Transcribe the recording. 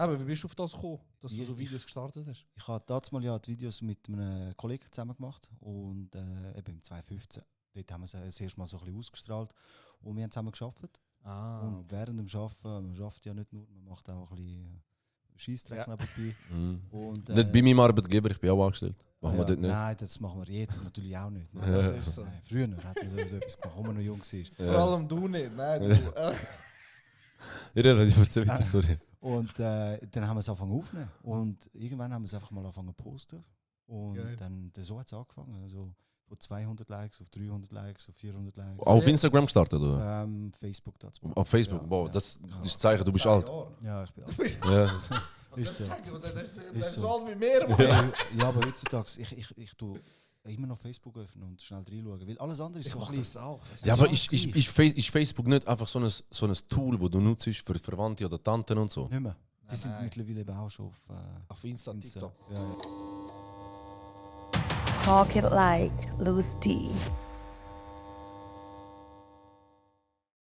Aber wie bist du auf das gekommen, dass du so Videos gestartet hast? Ich habe damals mal die Videos mit einem Kollegen zusammen gemacht und eben im 2015. Dort haben wir es das erste Mal so ein bisschen ausgestrahlt und wir haben zusammen gearbeitet. Und während dem Arbeiten, man arbeitet ja nicht nur, man macht auch ein bisschen Scheissdreck nebenbei. Und, Nicht bei meinem Arbeitgeber, ich bin auch angestellt. Machen wir dort nicht. Nein, das machen wir jetzt natürlich auch nicht. Nein, Das ist so. Nein, früher hat man so etwas gemacht, als man noch jung war. Vor allem du nicht, nein. Du, Ja, ich erzähle weiter, sorry. Und dann haben wir es angefangen aufzunehmen. Und irgendwann haben wir es einfach mal angefangen zu posten. Und Geil. dann so hat es angefangen. Also von 200 Likes auf 300 Likes auf 400 Likes. Auf Instagram gestartet, oder? Facebook dazu. Auf Facebook? Ja, Boah, ja. das ist Zeichen, du bist alt. Ja, ich bin alt. Ja. Ist so. Das Ist ist so. so alt wie mir, Mann. Ja, aber heutzutage, ich tue immer noch Facebook öffnen und schnell reinschauen. Weil alles andere ist so ein bisschen... auch. Ja, aber ist Facebook nicht einfach so ein Tool, das du nutzt für Verwandte oder Tanten und so? Nicht mehr. Die Nein, sind nein. mittlerweile eben auch schon Auf Insta, TikTok. Ja, ja. Talk it like Loose D.